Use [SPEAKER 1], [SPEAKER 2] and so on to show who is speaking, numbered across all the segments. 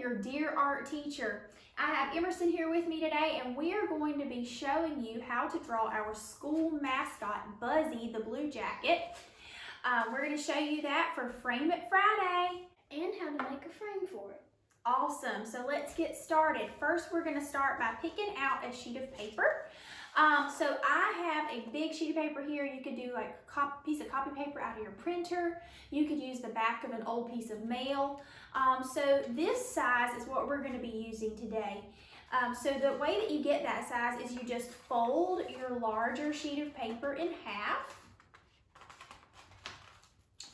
[SPEAKER 1] your dear art teacher. I have Emerson here with me today, and we are going to be showing you how to draw our school mascot, Buzzy the Blue Jacket. We're going to show you that for Frame It Friday.
[SPEAKER 2] And how to make a frame for it.
[SPEAKER 1] Awesome, so let's get started. First, we're going to start by picking out a sheet of paper. So I have a big sheet of paper here. You could do like a piece of copy paper out of your printer. You could use the back of an old piece of mail. So this size is what we're going to be using today. So the way that you get that size is you just fold your larger sheet of paper in half.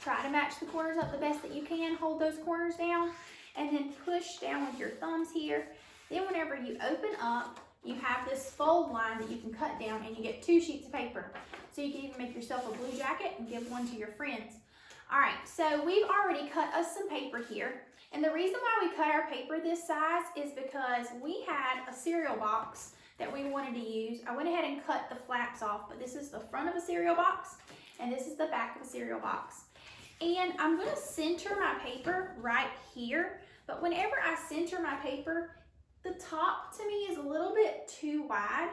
[SPEAKER 1] Try to match the corners up the best that you can. Hold those corners down and then push down with your thumbs here. Then whenever you open up, you have this fold line that you can cut down and you get 2 sheets of paper. So you can even make yourself a blue jacket and give one to your friends. All right, so we've already cut us some paper here. And the reason why we cut our paper this size is because we had a cereal box that we wanted to use. I went ahead and cut the flaps off, but this is the front of a cereal box and this is the back of a cereal box. And I'm gonna center my paper right here, but whenever I center my paper, the top to me is a little bit too wide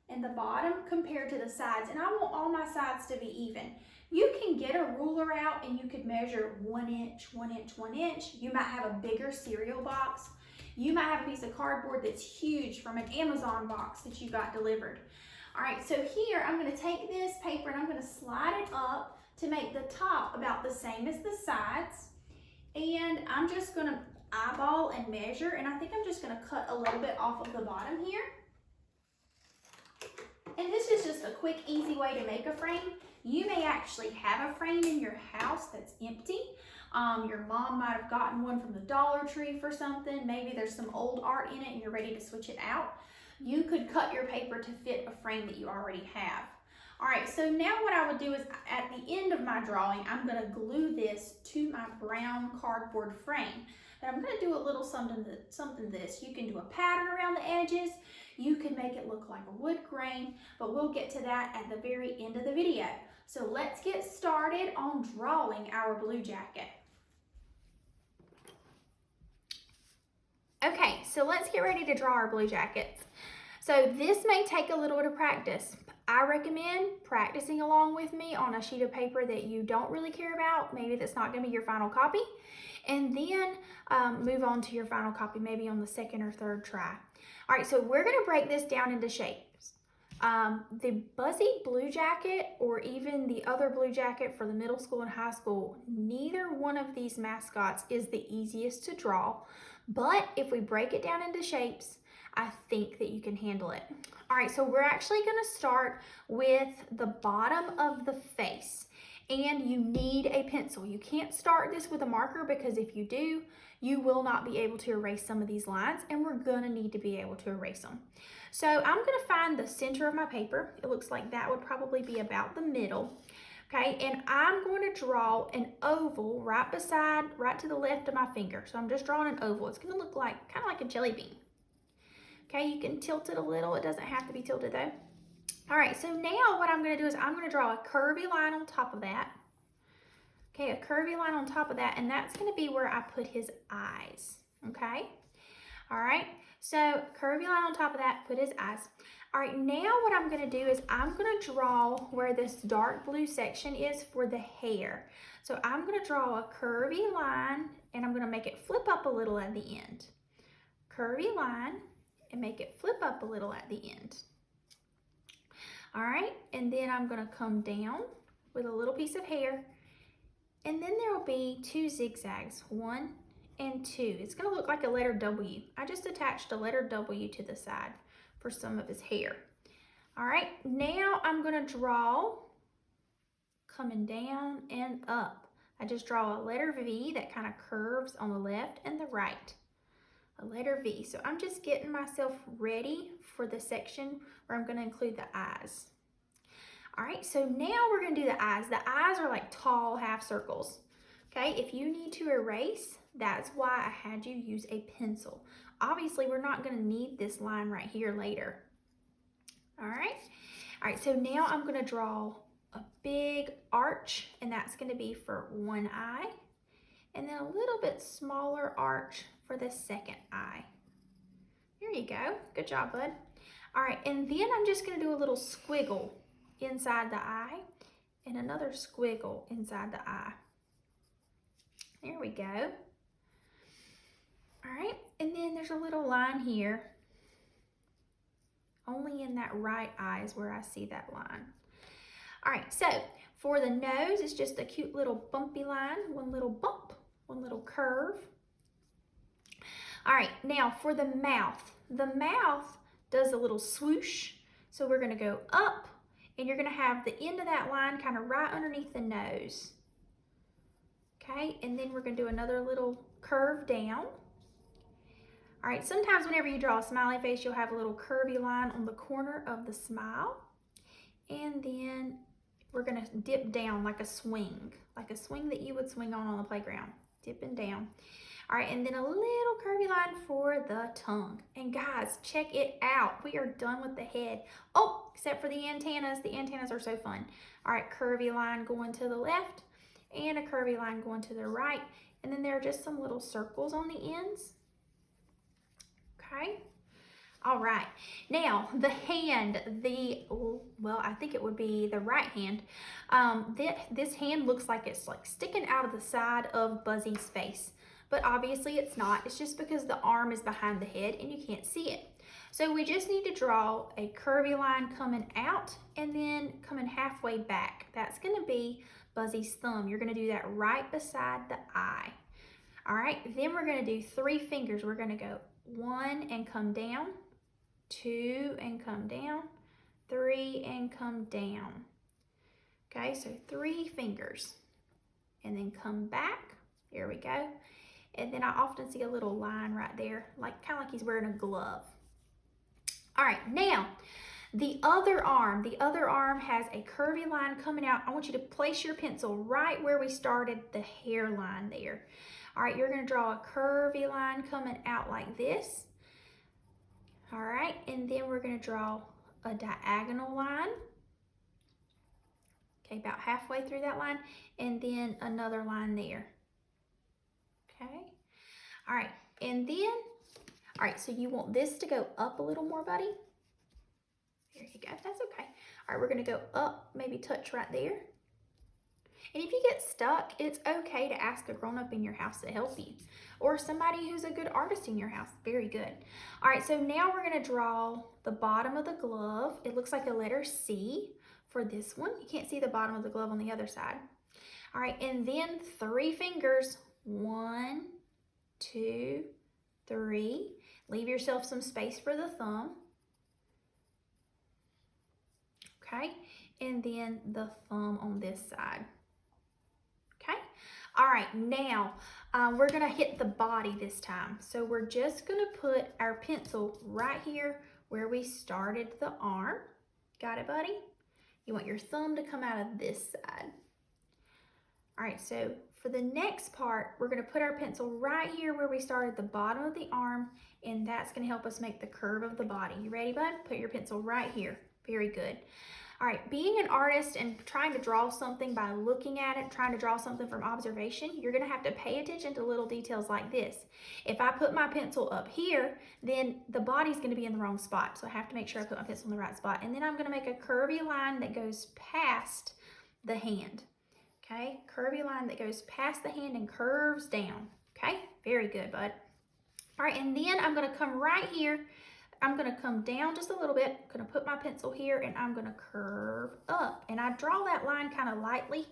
[SPEAKER 1] and the bottom compared to the sides, and I want all my sides to be even. You can get a ruler out and you could measure 1 inch, 1 inch, 1 inch. You might have a bigger cereal box. You might have a piece of cardboard that's huge from an Amazon box that you got delivered. All right, so here I'm gonna take this paper and I'm gonna slide it up to make the top about the same as the sides. And I'm just gonna eyeball and measure, and I think I'm just gonna cut a little bit off of the bottom here. And this is just a quick, easy way to make a frame. You may actually have a frame in your house that's empty. Your mom might have gotten one from the Dollar Tree for something. Maybe there's some old art in it and you're ready to switch it out. You could cut your paper to fit a frame that you already have. All right, so now what I would do is at the end of my drawing, I'm gonna glue this to my brown cardboard frame. And I'm gonna do a little something this. You can do a pattern around the edges. You can make it look like a wood grain, but we'll get to that at the very end of the video. So let's get started on drawing our blue jacket. Okay, so let's get ready to draw our blue jackets. So this may take a little bit of practice. I recommend practicing along with me on a sheet of paper that you don't really care about, maybe that's not gonna be your final copy, and then move on to your final copy, maybe on the second or third try. All right, so we're gonna break this down into shapes. The Buzzy blue jacket or even the other blue jacket for the middle school and high school, neither one of these mascots is the easiest to draw, but if we break it down into shapes, I think that you can handle it. All right, so we're actually gonna start with the bottom of the face, and you need a pencil. You can't start this with a marker because if you do, you will not be able to erase some of these lines, and we're gonna need to be able to erase them. So I'm gonna find the center of my paper. It looks like that would probably be about the middle. Okay, and I'm going to draw an oval right to the left of my finger. So I'm just drawing an oval. It's gonna look like, kind of like a jelly bean. Okay, you can tilt it a little. It doesn't have to be tilted though. All right, so now what I'm gonna do is I'm gonna draw a curvy line on top of that. Okay, a curvy line on top of that, and that's gonna be where I put his eyes, okay? All right, so curvy line on top of that, put his eyes. All right, now what I'm gonna do is I'm gonna draw where this dark blue section is for the hair. So I'm gonna draw a curvy line, and I'm gonna make it flip up a little at the end. Curvy line, and make it flip up a little at the end. All right, and then I'm gonna come down with a little piece of hair, and then there will be 2 zigzags, 1 and 2. It's gonna look like a letter W. I just attached a letter W to the side for some of his hair. All right, now I'm gonna draw coming down and up. I just draw a letter V that kind of curves on the left and the right. A letter V. So I'm just getting myself ready for the section where I'm going to include the eyes. All right, so now we're going to do the eyes. The eyes are like tall half circles. Okay, if you need to erase, that's why I had you use a pencil. Obviously, we're not going to need this line right here later. All right, so now I'm going to draw a big arch, and that's going to be for one eye. And then a little bit smaller arch for the second eye. There you go. Good job, bud. All right, and then I'm just gonna do a little squiggle inside the eye and another squiggle inside the eye. There we go. All right, and then there's a little line here. Only in that right eye is where I see that line. All right, so for the nose, it's just a cute little bumpy line, one little bump, one little curve. All right, now for the mouth does a little swoosh. So we're gonna go up, and you're gonna have the end of that line kind of right underneath the nose. Okay, and then we're gonna do another little curve down. All right, sometimes whenever you draw a smiley face, you'll have a little curvy line on the corner of the smile. And then we're gonna dip down like a swing that you would swing on the playground, dipping down. All right, and then a little curvy line for the tongue. And guys, check it out. We are done with the head. Oh, except for the antennas. The antennas are so fun. All right, curvy line going to the left and a curvy line going to the right. And then there are just some little circles on the ends. Okay. All right, now the hand, well, I think it would be the right hand. This hand looks like it's like sticking out of the side of Buzzy's face, but obviously it's not. It's just because the arm is behind the head and you can't see it. So we just need to draw a curvy line coming out and then coming halfway back. That's gonna be Buzzy's thumb. You're gonna do that right beside the eye. All right, then we're gonna do 3 fingers. We're gonna go 1 and come down, 2 and come down, 3 and come down. Okay, so 3 fingers and then come back. There we go. And then I often see a little line right there, like kind of like he's wearing a glove. All right, now the other arm has a curvy line coming out. I want you to place your pencil right where we started the hairline there. All right, you're gonna draw a curvy line coming out like this. All right, and then we're gonna draw a diagonal line. Okay, about halfway through that line, and then another line there. Okay, all right, and then, all right, so you want this to go up a little more, buddy? There you go, that's okay. All right, we're gonna go up, maybe touch right there. And if you get stuck, it's okay to ask a grown-up in your house to help you, or somebody who's a good artist in your house. Very good. All right, so now we're gonna draw the bottom of the glove. It looks like a letter C for this one. You can't see the bottom of the glove on the other side. All right, and then 3 fingers. 1, 2, 3. Leave yourself some space for the thumb. Okay, and then the thumb on this side. Okay, all right, now we're gonna hit the body this time. So we're just gonna put our pencil right here where we started the arm. Got it, buddy? You want your thumb to come out of this side. All right, so for the next part, we're gonna put our pencil right here where we started the bottom of the arm, and that's gonna help us make the curve of the body. You ready, bud? Put your pencil right here. Very good. All right, being an artist and trying to draw something by looking at it, trying to draw something from observation, you're gonna have to pay attention to little details like this. If I put my pencil up here, then the body's gonna be in the wrong spot. So I have to make sure I put my pencil in the right spot. And then I'm gonna make a curvy line that goes past the hand. Okay, curvy line that goes past the hand and curves down. Okay, very good, bud. All right, and then I'm gonna come right here. I'm gonna come down just a little bit, I'm gonna put my pencil here, and I'm gonna curve up. And I draw that line kind of lightly.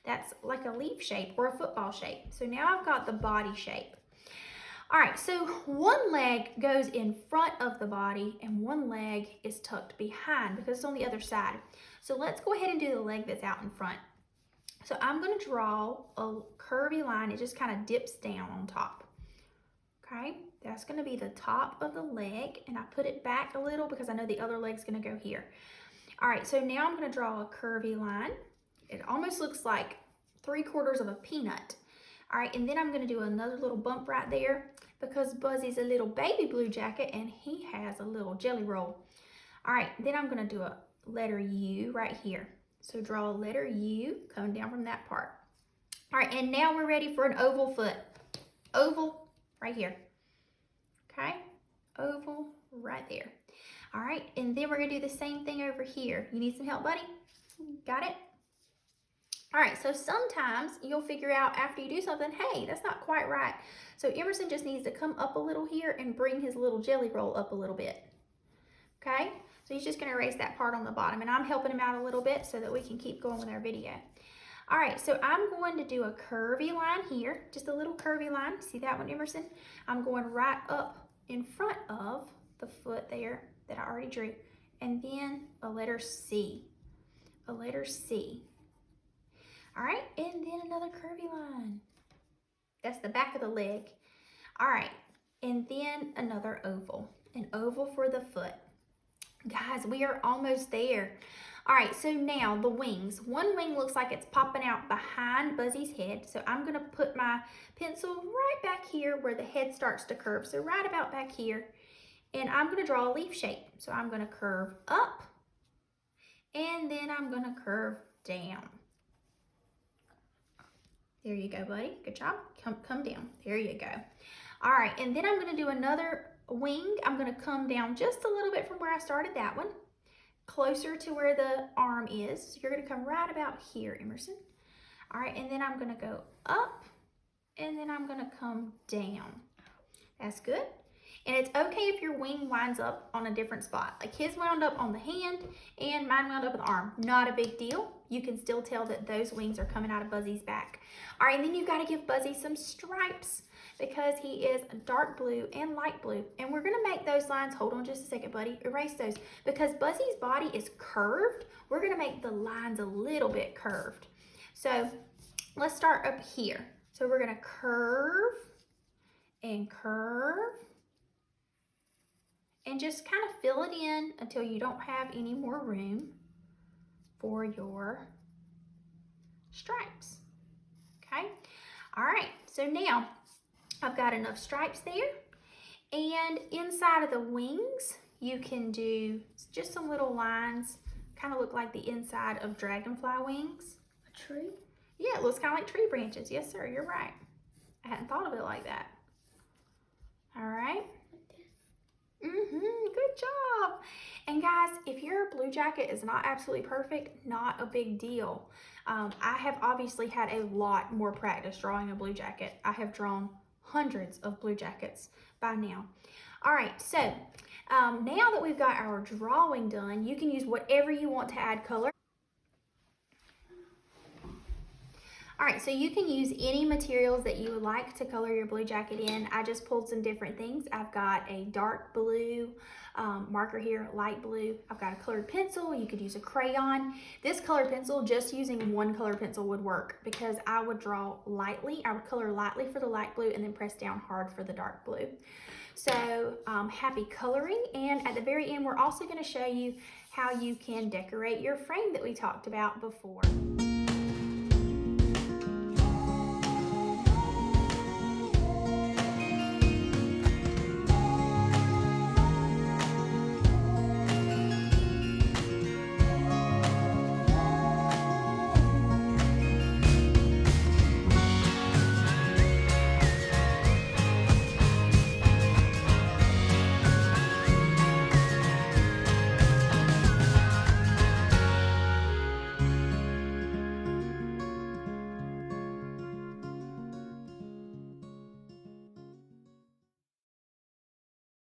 [SPEAKER 1] That's like a leaf shape or a football shape. So now I've got the body shape. All right, so one leg goes in front of the body and one leg is tucked behind because it's on the other side. So let's go ahead and do the leg that's out in front. So I'm gonna draw a curvy line. It just kind of dips down on top. Okay, that's gonna be the top of the leg, and I put it back a little because I know the other leg's gonna go here. All right, so now I'm gonna draw a curvy line. It almost looks like 3/4 of a peanut. All right, and then I'm gonna do another little bump right there because Buzzy's a little baby blue jacket and he has a little jelly roll. All right, then I'm gonna do a letter U right here. So draw a letter U coming down from that part. All right, and now we're ready for an oval foot. Oval right here. okay? Oval right there. All right, and then we're gonna do the same thing over here. You need some help, buddy? Got it? All right, so sometimes you'll figure out after you do something, hey, that's not quite right. So Emerson just needs to come up a little here and bring his little jelly roll up a little bit, okay? So he's just gonna erase that part on the bottom, and I'm helping him out a little bit so that we can keep going with our video. All right, so I'm going to do a curvy line here, just a little curvy line. See that one, Emerson? I'm going right up in front of the foot there that I already drew, and then a letter C, a letter C. All right, and then another curvy line. That's the back of the leg. All right, and then another oval, an oval for the foot. Guys, we are almost there. All right, so now the wings. One wing looks like it's popping out behind Buzzy's head, so I'm gonna put my pencil right back here where the head starts to curve, so right about back here, and I'm gonna draw a leaf shape. So I'm gonna curve up, and then I'm gonna curve down. There you go, buddy. Good job. Come down. There you go. All right, and then I'm gonna do another wing. I'm gonna come down just a little bit from where I started that one, closer to where the arm is. So you're gonna come right about here, Emerson. All right, and then I'm gonna go up, and then I'm gonna come down. That's good. And it's okay if your wing winds up on a different spot. Like his wound up on the hand and mine wound up on the arm. Not a big deal. You can still tell that those wings are coming out of Buzzy's back. All right, and then you've got to give Buzzy some stripes because he is dark blue and light blue. And we're gonna make those lines, hold on just a second, buddy, erase those. Because Buzzy's body is curved, we're gonna make the lines a little bit curved. So let's start up here. So we're gonna curve and curve, and just kind of fill it in until you don't have any more room for your stripes, okay? All right, so now I've got enough stripes there, and inside of the wings, you can do just some little lines, kind of look like the inside of dragonfly wings.
[SPEAKER 2] A tree?
[SPEAKER 1] Yeah, it looks kind of like tree branches. Yes, sir, you're right. I hadn't thought of it like that. All right. Good job. And guys, if your blue jacket is not absolutely perfect, not a big deal. I have obviously had a lot more practice drawing a blue jacket. I have drawn hundreds of blue jackets by now. All right, so now that we've got our drawing done, you can use whatever you want to add color. All right, so you can use any materials that you would like to color your blue jacket in. I just pulled some different things. I've got a dark blue marker here, light blue. I've got a colored pencil. You could use a crayon. This colored pencil, just using one colored pencil would work because I would draw lightly. I would color lightly for the light blue and then press down hard for the dark blue. So happy coloring. And at the very end, we're also going to show you how you can decorate your frame that we talked about before.